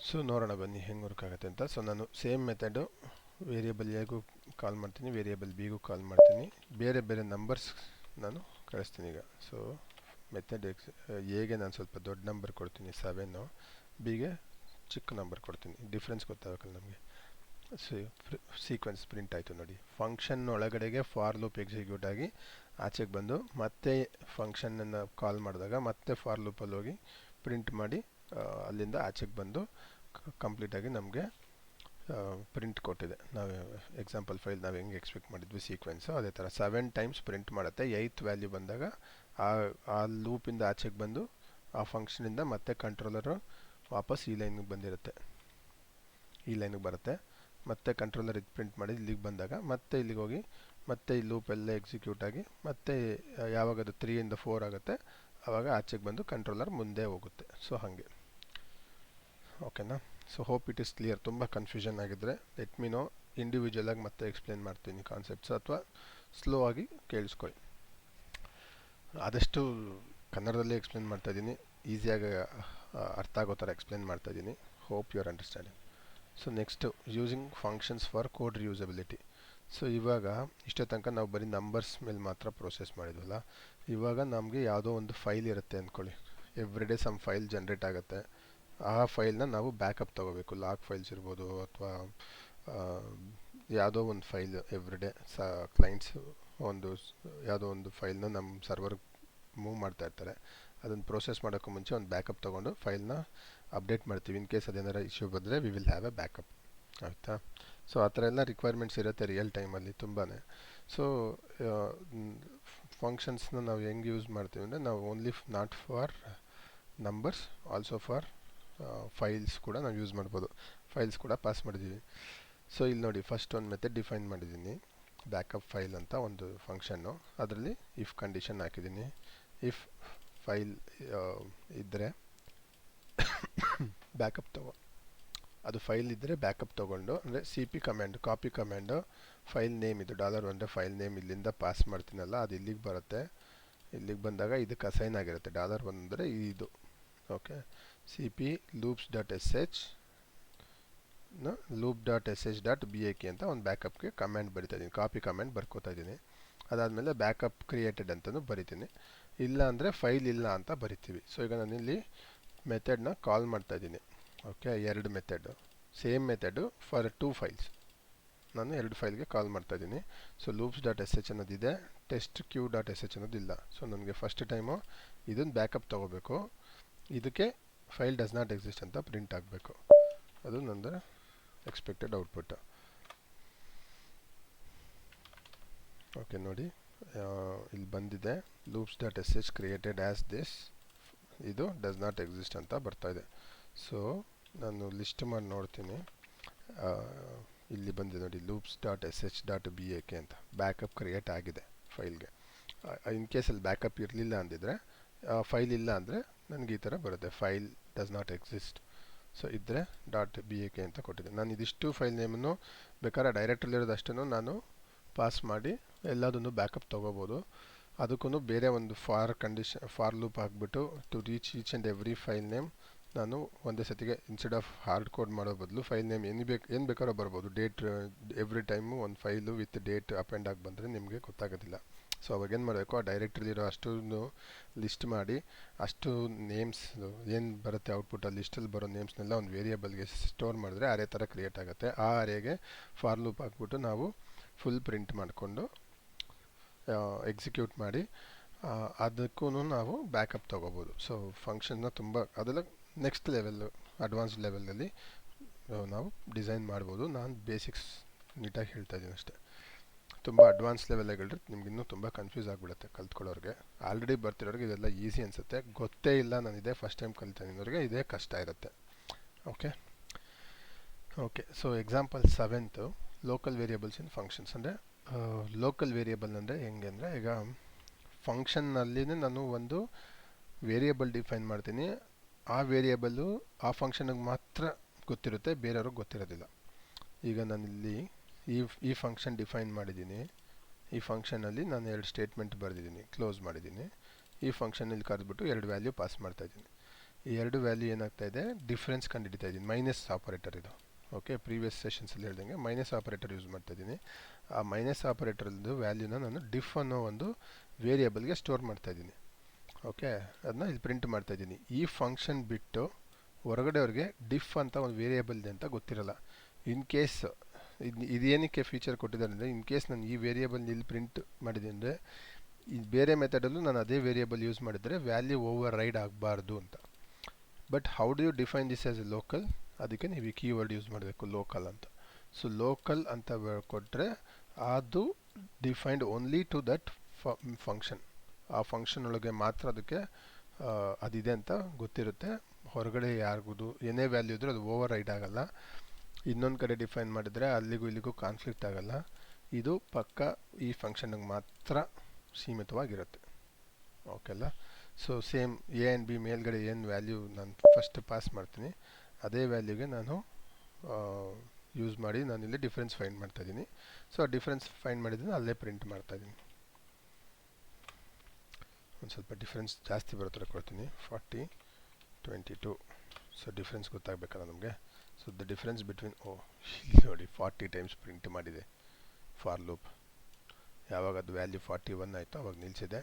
ಸೊ ನೋಡೋಣ ಬನ್ನಿ ಹೆಂಗೆ ವರ್ಕ್ ಆಗುತ್ತೆ ಅಂತ. ಸೊ ನಾನು ಸೇಮ್ ಮೆಥಡು ವೇರಿಯಬಲ್ ಎಗೂ ಕಾಲ್ ಮಾಡ್ತೀನಿ, ವೇರಿಯಬಲ್ ಬಿಗೂ ಕಾಲ್ ಮಾಡ್ತೀನಿ, ಬೇರೆ ಬೇರೆ ನಂಬರ್ಸ್ ನಾನು ಕಳಿಸ್ತೀನಿ ಈಗ. ಸೊ ಮೆಥಡ್ ಎಗೆ ನಾನು ಸ್ವಲ್ಪ ದೊಡ್ಡ ನಂಬರ್ ಕೊಡ್ತೀನಿ 7, ಬಿಗೆ ಚಿಕ್ಕ ನಂಬರ್ ಕೊಡ್ತೀನಿ, ಡಿಫ್ರೆನ್ಸ್ ಗೊತ್ತಾಗಬೇಕಲ್ಲ ನಮಗೆ. ಸೊ ಸೀಕ್ವೆನ್ಸ್ ಪ್ರಿಂಟ್ ಆಯಿತು ನೋಡಿ. ಫಂಕ್ಷನ್ ಒಳಗಡೆಗೆ ಫಾರ್ ಲೂಪ್ ಎಕ್ಸಿಕ್ಯೂಟ್ ಆಗಿ ಆಚೆಗೆ ಬಂದು ಮತ್ತೆ ಫಂಕ್ಷನನ್ನು ಕಾಲ್ ಮಾಡಿದಾಗ ಮತ್ತೆ ಫಾರ್ ಲೂಪಲ್ಲಿ ಹೋಗಿ ಪ್ರಿಂಟ್ ಮಾಡಿ ಅಲ್ಲಿಂದ ಆಚೆಗೆ ಬಂದು ಕಂಪ್ಲೀಟಾಗಿ ನಮಗೆ ಪ್ರಿಂಟ್ ಕೊಟ್ಟಿದೆ. ನಾವು ಎಕ್ಸಾಂಪಲ್ ಫೈಲ್ ನಾವು ಹೆಂಗೆ ಎಕ್ಸ್ಪೆಕ್ಟ್ ಮಾಡಿದ್ವಿ ಸೀಕ್ವೆನ್ಸು ಅದೇ ಥರ 7 ಟೈಮ್ಸ್ ಪ್ರಿಂಟ್ ಮಾಡುತ್ತೆ. 8th ವ್ಯಾಲ್ಯೂ ಬಂದಾಗ ಆ ಲೂಪಿಂದ ಆಚೆಗೆ ಬಂದು ಆ ಫಂಕ್ಷನಿಂದ ಮತ್ತೆ ಕಂಟ್ರೋಲರು ವಾಪಸ್ ಈ ಲೈನಿಗೆ ಬಂದಿರುತ್ತೆ, ಈ ಲೈನಿಗೆ ಬರುತ್ತೆ. ಮತ್ತೆ ಕಂಟ್ರೋಲರ್ ಇದು ಪ್ರಿಂಟ್ ಮಾಡಿ ಇಲ್ಲಿಗೆ ಬಂದಾಗ ಮತ್ತೆ ಇಲ್ಲಿಗೆ ಹೋಗಿ ಮತ್ತೆ ಈ ಲೂಪ್ ಎಲ್ಲ ಎಕ್ಸಿಕ್ಯೂಟ್ ಆಗಿ ಮತ್ತೆ ಯಾವಾಗ ಅದು 3 ಇಂದ 4 ಆಗುತ್ತೆ ಆವಾಗ ಆಚೆಗೆ ಬಂದು ಕಂಟ್ರೋಲರ್ ಮುಂದೆ ಹೋಗುತ್ತೆ. ಸೊ ಹಾಗೆ ಓಕೆನಾ. So hope it is clear. ತುಂಬ ಕನ್ಫ್ಯೂಷನ್ ಆಗಿದ್ದರೆ ಲೆಟ್ ಮಿ ನೋ, ಇಂಡಿವಿಜುವಲ್ ಆಗಿ ಮತ್ತೆ ಎಕ್ಸ್ಪ್ಲೇನ್ ಮಾಡ್ತೀನಿ ಕಾನ್ಸೆಪ್ಟ್ಸ್, ಅಥವಾ ಸ್ಲೋ ಆಗಿ ಕೇಳಿಸ್ಕೊಳ್ಳಿ. ಆದಷ್ಟು ಕನ್ನಡದಲ್ಲೇ ಎಕ್ಸ್ಪ್ಲೇನ್ ಮಾಡ್ತಾಯಿದ್ದೀನಿ, ಈಸಿಯಾಗಿ ಅರ್ಥ ಆಗೋ ಥರ ಎಕ್ಸ್ಪ್ಲೇನ್ ಮಾಡ್ತಾಯಿದ್ದೀನಿ. Hope you are understanding. So next using functions for code reusability. So ಇವಾಗ ಇಷ್ಟೇ ತನಕ ನಾವು ಬರೀ ನಂಬರ್ಸ್ ಮೇಲೆ ಮಾತ್ರ ಪ್ರೋಸೆಸ್ ಮಾಡಿದ್ವಲ್ಲ, ಇವಾಗ ನಮಗೆ ಯಾವುದೋ ಒಂದು ಫೈಲ್ ಇರುತ್ತೆ ಅಂದ್ಕೊಳ್ಳಿ, every day some file generate ಆಗುತ್ತೆ. ಆ ಫೈಲ್ನ ನಾವು ಬ್ಯಾಕಪ್ ತೊಗೋಬೇಕು, ಲಾಗ್ ಫೈಲ್ಸ್ ಇರ್ಬೋದು ಅಥವಾ ಯಾವುದೋ ಒಂದು ಫೈಲ್ ಎವ್ರಿ ಡೇ ಕ್ಲೈಂಟ್ಸ್ ಒಂದು ಯಾವುದೋ ಒಂದು ಫೈಲ್ನ ನಮ್ಮ ಸರ್ವರ್ಗೆ ಮೂವ್ ಮಾಡ್ತಾ ಇರ್ತಾರೆ. ಅದನ್ನು ಪ್ರೋಸೆಸ್ ಮಾಡೋಕ್ಕೂ ಮುಂಚೆ ಒಂದು ಬ್ಯಾಕಪ್ ತೊಗೊಂಡು ಫೈಲ್ನ ಅಪ್ಡೇಟ್ ಮಾಡ್ತೀವಿ. ಇನ್ ಕೇಸ್ ಅದೇನಾರ ಇಶ್ಯೂ ಬಂದರೆ we will have A backup, ಆಯಿತಾ. ಸೊ ಆ ಥರ ಎಲ್ಲ ರಿಕ್ವೈರ್ಮೆಂಟ್ಸ್ ಇರುತ್ತೆ ರಿಯಲ್ ಟೈಮಲ್ಲಿ ತುಂಬಾ. ಸೊ ಫಂಕ್ಷನ್ಸ್ನ ನಾವು ಹೆಂಗೆ ಯೂಸ್ ಮಾಡ್ತೀವಿ ಅಂದರೆ ನಾವು only not for numbers, also for files ಕೂಡ ನಾವು ಯೂಸ್ ಮಾಡ್ಬೋದು. ಫೈಲ್ಸ್ ಕೂಡ ಪಾಸ್ ಮಾಡಿದ್ದೀವಿ. ಸೊ ಇಲ್ಲಿ ನೋಡಿ, ಫಸ್ಟ್ ಒಂದು ಮೆಥಡ್ ಡಿಫೈನ್ ಮಾಡಿದ್ದೀನಿ, ಬ್ಯಾಕಪ್ ಫೈಲ್ ಅಂತ ಒಂದು ಫಂಕ್ಷನ್ನು. ಅದರಲ್ಲಿ ಇಫ್ ಕಂಡೀಷನ್ ಹಾಕಿದ್ದೀನಿ. ಇಫ್ ಫೈಲ್ ಇದ್ದರೆ ಬ್ಯಾಕಪ್ ಅದು ಫೈಲ್ ಇದ್ದರೆ ಬ್ಯಾಕಪ್ ತೊಗೊಂಡು, ಅಂದರೆ C P command, copy command, file name ಇದು $1 ಅಂದರೆ ಫೈಲ್ ನೇಮ್ ಇಲ್ಲಿಂದ ಪಾಸ್ ಮಾಡ್ತೀನಲ್ಲ ಅದು ಇಲ್ಲಿಗೆ ಬರುತ್ತೆ. ಇಲ್ಲಿಗೆ ಬಂದಾಗ ಇದಕ್ಕೆ ಅಸೈನ್ ಆಗಿರುತ್ತೆ $1 ಅಂದರೆ ಇದು. Okay, C P loops.sh loop.sh.bak ಅಂತ ಒಂದು ಬ್ಯಾಕಪ್ಗೆ ಕಮ್ಯಾಂಡ್ ಬರಿತಾ ಇದ್ದೀನಿ, ಕಾಪಿ ಕಮ್ಯಾಂಡ್ ಬರ್ಕೋತಾ ಇದ್ದೀನಿ. ಅದಾದಮೇಲೆ ಬ್ಯಾಕಪ್ ಕ್ರಿಯೇಟೆಡ್ ಅಂತಲೂ ಬರಿತೀನಿ. ಇಲ್ಲ ಅಂದರೆ ಫೈಲ್ ಇಲ್ಲ ಅಂತ ಬರಿತೀವಿ. ಸೊ ಈಗ ನಾನು ಇಲ್ಲಿ ಮೆಥಡ್ನ ಕಾಲ್ ಮಾಡ್ತಾ ಇದ್ದೀನಿ. ಓಕೆ, ಎರಡು method, same method for 2 files. ನಾನು 2 ಫೈಲ್ಗೆ ಕಾಲ್ ಮಾಡ್ತಾ ಇದ್ದೀನಿ. ಸೊ loops.sh ಅನ್ನೋದಿದೆ, testq.sh ಅನ್ನೋದಿಲ್ಲ. ಸೊ ನನಗೆ ಫಸ್ಟ್ ಟೈಮು ಇದನ್ನು ಬ್ಯಾಕಪ್ ತೊಗೋಬೇಕು, ಇದಕ್ಕೆ ಫೈಲ್ ಡಸ್ ನಾಟ್ ಎಕ್ಸಿಸ್ಟ್ ಅಂತ ಪ್ರಿಂಟ್ ಆಗಬೇಕು. ಅದು ನಂದು ಎಕ್ಸ್ಪೆಕ್ಟೆಡ್ ಔಟ್ಪುಟ್. ಓಕೆ ನೋಡಿ, ಇಲ್ಲಿ ಬಂದಿದೆ loops.sh ಕ್ರಿಯೇಟೆಡ್ ಆ್ಯಸ್ ದಿಸ್, ಇದು ಡಸ್ ನಾಟ್ ಎಕ್ಸಿಸ್ಟ್ ಅಂತ ಬರ್ತಾ ಇದೆ. ಸೊ ನಾನು ಲಿಸ್ಟ್ ಮಾಡಿ ನೋಡ್ತೀನಿ, ಇಲ್ಲಿ ಬಂದಿದೆ ನೋಡಿ loops.sh.bak ಅಂತ ಬ್ಯಾಕಪ್ ಕ್ರಿಯೇಟ್ ಆಗಿದೆ ಫೈಲ್ಗೆ. ಇನ್ ಕೇಸಲ್ಲಿ ಬ್ಯಾಕಪ್ ಇರಲಿಲ್ಲ ಅಂದಿದ್ರೆ, ಫೈಲ್ ಇಲ್ಲ ಅಂದರೆ ನನಗೆ ಈ ಥರ ಬರುತ್ತೆ, file does not exist. So ಇದ್ದರೆ .bak ಅಂತ ಕೊಟ್ಟಿದ್ದೆ. ನಾನು ಇದಿಷ್ಟು ಫೈಲ್ ನೇಮನ್ನು ಬೇಕಾದ್ರೆ ಡೈರೆಕ್ಟ್ರಲ್ಲಿರೋದಷ್ಟನ್ನು ನಾನು ಪಾಸ್ ಮಾಡಿ ಎಲ್ಲದನ್ನು ಬ್ಯಾಕಪ್ ತೊಗೋಬೋದು. ಅದಕ್ಕೂ ಬೇರೆ ಒಂದು ಫಾರ್ ಲೂಪ್ ಹಾಕ್ಬಿಟ್ಟು to reach each and every file name ನಾನು ಒಂದೇ ಸತಿಗೆ ಇನ್ಸ್ಟೆಡ್ ಆಫ್ ಹಾರ್ಡ್ ಕೋಡ್ ಮಾಡೋ ಬದಲು ಫೈಲ್ ನೇಮ್ ಏನು ಬೇಕಾದ್ರೂ ಬರ್ಬೋದು. ಡೇಟ್ ಎವ್ರಿ ಟೈಮು ಒಂದು ಫೈಲು ವಿತ್ ಡೇಟ್ ಅಪೆಂಡ್ ಆಗಿ ಬಂದರೆ ನಿಮಗೆ ಗೊತ್ತಾಗೋದಿಲ್ಲ. ಸೊ ಅವಾಗ ಏನು ಮಾಡಬೇಕು, ಆ ಡೈರೆಕ್ಟ್ರಿಲಿರೋ ಅಷ್ಟನ್ನು ಲಿಸ್ಟ್ ಮಾಡಿ, ಅಷ್ಟು ನೇಮ್ಸ್ ಏನು ಬರುತ್ತೆ ಔಟ್ಪುಟ್, ಆ ಲಿಸ್ಟಲ್ಲಿ ಬರೋ ನೇಮ್ಸ್ನೆಲ್ಲ ಒಂದು ವೇರಿಯೇಬಲ್ಗೆ ಸ್ಟೋರ್ ಮಾಡಿದ್ರೆ ಅರೇ ಥರ ಕ್ರಿಯೇಟ್ ಆಗುತ್ತೆ. ಆ ಅರೇಗೆ ಫಾರ್ ಲೂಪ್ ಹಾಕ್ಬಿಟ್ಟು ನಾವು ಫುಲ್ ಪ್ರಿಂಟ್ ಮಾಡಿಕೊಂಡು ಎಕ್ಸಿಕ್ಯೂಟ್ ಮಾಡಿ ಅದಕ್ಕೂ ನಾವು ಬ್ಯಾಕಪ್ ತೊಗೋಬೋದು. ಸೊ ಫಂಕ್ಷನ್ನ ತುಂಬ ಅದೆಲ್ಲ ನೆಕ್ಸ್ಟ್ ಲೆವೆಲ್ಲು, ಅಡ್ವಾನ್ಸ್ಡ್ ಲೆವೆಲಲ್ಲಿ ನಾವು ಡಿಸೈನ್ ಮಾಡ್ಬೋದು. ನಾನು ಬೇಸಿಕ್ಸ್ ನೀಟಾಗಿ ಹೇಳ್ತಾ ಇದ್ದೀನಿ ಅಷ್ಟೇ. ತುಂಬ ಅಡ್ವಾನ್ಸ್ ಲೆವೆಲ್ಗಳಿದ್ರೆ ನಿಮ್ಗೆ ಇನ್ನೂ ತುಂಬ ಕನ್ಫ್ಯೂಸ್ ಆಗಿಬಿಡುತ್ತೆ ಕಲ್ತ್ಕೊಳ್ಳೋರಿಗೆ. ಆಲ್ರೆಡಿ ಬರ್ತಿರೋರಿಗೆ ಇದೆಲ್ಲ ಈಸಿ ಅನಿಸುತ್ತೆ, ಗೊತ್ತೇ ಇಲ್ಲ ನಾನು ಇದೇ ಫಸ್ಟ್ ಟೈಮ್ ಕಲಿತಾನಿರೋರಿಗೆ ಇದೇ ಕಷ್ಟ ಇರುತ್ತೆ. Okay, so example 7th local variables in functions. ಅಂದರೆ ಲೋಕಲ್ ವೇರಿಯೇಬಲ್ ಅಂದರೆ ಹೆಂಗೆ ಅಂದರೆ, ಈಗ ಫಂಕ್ಷನ್ನಲ್ಲಿನೇ ನಾನು ಒಂದು ವೇರಿಯೇಬಲ್ ಡಿಫೈನ್ ಮಾಡ್ತೀನಿ, ಆ ವೇರಿಯೇಬಲ್ಲು ಆ ಫಂಕ್ಷನ್ಗೆ ಮಾತ್ರ ಗೊತ್ತಿರುತ್ತೆ, ಬೇರೆಯವ್ರಿಗೆ ಗೊತ್ತಿರೋದಿಲ್ಲ. ಈಗ ನಾನಿಲ್ಲಿ ಈ ಫಂಕ್ಷನ್ ಡಿಫೈನ್ ಮಾಡಿದ್ದೀನಿ. ಈ ಫಂಕ್ಷನಲ್ಲಿ ನಾನು 2 ಸ್ಟೇಟ್ಮೆಂಟ್ ಬರೆದಿದ್ದೀನಿ, ಕ್ಲೋಸ್ ಮಾಡಿದ್ದೀನಿ. ಈ ಫಂಕ್ಷನಲ್ಲಿ ಕರೆದ್ಬಿಟ್ಟು 2 ವ್ಯಾಲ್ಯೂ ಪಾಸ್ ಮಾಡ್ತಾ ಇದ್ದೀನಿ. ಈ 2 ವ್ಯಾಲ್ಯೂ ಏನಾಗ್ತಾ ಇದೆ, ಡಿಫ್ರೆನ್ಸ್ ಕಂಡುಹಿಡಿತಾ ಇದ್ದೀನಿ. ಮೈನಸ್ ಆಪರೇಟರ್ ಇದು. ಓಕೆ, ಪ್ರೀವಿಯಸ್ ಸೆಷನ್ಸಲ್ಲಿ ಹೇಳ್ದಂಗೆ ಮೈನಸ್ ಆಪರೇಟರ್ ಯೂಸ್ ಮಾಡ್ತಾ ಇದ್ದೀನಿ. ಆ ಮೈನಸ್ ಆಪರೇಟರ್ದು ವ್ಯಾಲ್ಯೂನ ನಾನು ಡಿಫ್ ಅನ್ನೋ ಒಂದು ವೇರಿಯೇಬಲ್ಗೆ ಸ್ಟೋರ್ ಮಾಡ್ತಾ ಇದ್ದೀನಿ. ಓಕೆ, ಅದನ್ನ ಇಲ್ಲಿ ಪ್ರಿಂಟ್ ಮಾಡ್ತಾ ಇದ್ದೀನಿ. ಈ ಫಂಕ್ಷನ್ ಬಿಟ್ಟು ಹೊರಗಡೆ ಅವ್ರಿಗೆ ಡಿಫ್ ಅಂತ ಒಂದು ವೇರಿಯೇಬಲ್ ಇದೆ ಅಂತ ಗೊತ್ತಿರಲ್ಲ. ಇನ್ ಕೇಸ್ ಇದೇನಕ್ಕೆ ಫೀಚರ್ ಕೊಟ್ಟಿದ್ದಾರೆ ಅಂದರೆ, ಇನ್ ಕೇಸ್ ನಾನು ಈ ವೇರಿಯೇಬಲ್ ಇಲ್ಲಿ ಪ್ರಿಂಟ್ ಮಾಡಿದ್ದೀನಿ ಅಂದರೆ, ಈ ಬೇರೆ ಮೆಥಡಲ್ಲೂ ನಾನು ಅದೇ ವೇರಿಯೇಬಲ್ ಯೂಸ್ ಮಾಡಿದರೆ ವ್ಯಾಲ್ಯೂ ಓವರ್ ರೈಡ್ ಆಗಬಾರ್ದು ಅಂತ. But how do you define this as a local? ಅದಕ್ಕೆ ನೀವು ಈ ಕೀವರ್ಡ್ ಯೂಸ್ ಮಾಡಬೇಕು, ಲೋಕಲ್ ಅಂತ. ಸೊ ಲೋಕಲ್ ಅಂತ ಕೊಟ್ಟರೆ ಅದು defined only to that function. ಆ ಫಂಕ್ಷನ್ ಒಳಗೆ ಮಾತ್ರ ಅದಕ್ಕೆ ಅದಿದೆ ಅಂತ ಗೊತ್ತಿರುತ್ತೆ. ಹೊರಗಡೆ ಯಾರಿಗೂ ಏನೇ ವ್ಯಾಲ್ಯೂ ಇದ್ರೂ ಅದು ಓವರ್ ರೈಡ್ ಆಗಲ್ಲ. ಇನ್ನೊಂದು ಕಡೆ ಡಿಫೈನ್ ಮಾಡಿದರೆ ಅಲ್ಲಿಗೂ ಇಲ್ಲಿಗೂ ಕಾನ್ಫ್ಲಿಕ್ಟ್ ಆಗಲ್ಲ. ಇದು ಪಕ್ಕ ಈ ಫಂಕ್ಷನ್ಗೆ ಮಾತ್ರ ಸೀಮಿತವಾಗಿರುತ್ತೆ. ಓಕೆಲ್ಲ. So same A and B ಮೇಲ್ಗಡೆ ಏನು ವ್ಯಾಲ್ಯೂ ನಾನು ಫಸ್ಟ್ ಪಾಸ್ ಮಾಡ್ತೀನಿ, ಅದೇ ವ್ಯಾಲ್ಯೂಗೆ ನಾನು ಯೂಸ್ ಮಾಡಿ ನಾನಿಲ್ಲಿ ಡಿಫ್ರೆನ್ಸ್ ಫೈಂಡ್ ಮಾಡ್ತಾಯಿದ್ದೀನಿ. ಸೊ ಆ ಡಿಫ್ರೆನ್ಸ್ ಫೈಂಡ್ ಮಾಡಿದ್ದೀನಿ, ಅಲ್ಲೇ ಪ್ರಿಂಟ್ ಮಾಡ್ತಾಯಿದ್ದೀನಿ. ಒಂದು ಸ್ವಲ್ಪ ಡಿಫ್ರೆನ್ಸ್ ಜಾಸ್ತಿ ಬರೋ ಥರ ಕೊಡ್ತೀನಿ, 40, 22. ಸೊ ಡಿಫ್ರೆನ್ಸ್ ಗೊತ್ತಾಗಬೇಕಲ್ಲ ನಮಗೆ. ಸೊ ದ ಡಿಫ್ರೆನ್ಸ್ ಬಿಟ್ವೀನ್, ಇಲ್ಲಿ ನೋಡಿ 40 ಟೈಮ್ಸ್ ಪ್ರಿಂಟ್ ಮಾಡಿದೆ ಫಾರ್ ಲೂಪ್. ಯಾವಾಗ ಅದು ವ್ಯಾಲ್ಯೂ 41 ಆಯಿತು ಅವಾಗ ನಿಲ್ಲಿಸಿದೆ.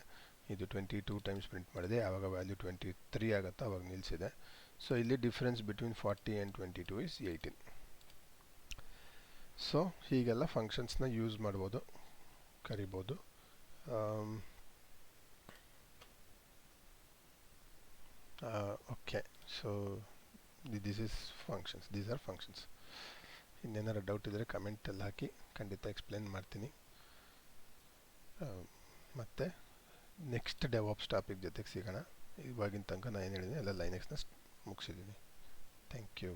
ಇದು 22 ಟೈಮ್ಸ್ ಪ್ರಿಂಟ್ ಮಾಡಿದೆ, ಯಾವಾಗ ವ್ಯಾಲ್ಯೂ 23 ಆಗುತ್ತೋ ಅವಾಗ ನಿಲ್ಲಿಸಿದೆ. ಸೊ ಇಲ್ಲಿ difference between 40 and 22 is 18. So ಹೀಗೆಲ್ಲ ಫಂಕ್ಷನ್ಸ್ನ ಯೂಸ್ ಮಾಡ್ಬೋದು, ಕರಿಬೋದು. Okay, so this is functions, these are functions. ಇನ್ನೇನಾರು ಡೌಟ್ ಇದ್ದರೆ ಕಮೆಂಟಲ್ಲಿ ಹಾಕಿ, ಖಂಡಿತ ಎಕ್ಸ್ಪ್ಲೇನ್ ಮಾಡ್ತೀನಿ. ಮತ್ತು ನೆಕ್ಸ್ಟ್ ಡೆವಾಪ್ಸ್ ಟಾಪಿಕ್ ಜೊತೆಗೆ ಸಿಗೋಣ. ಇವಾಗಿನ ತನಕ ನಾನು ಏನು ಹೇಳಿದ್ದೀನಿ ಎಲ್ಲ ಲೈನೆಕ್ಸ್ನ ಮುಗಿಸಿದ್ದೀನಿ. Thank you.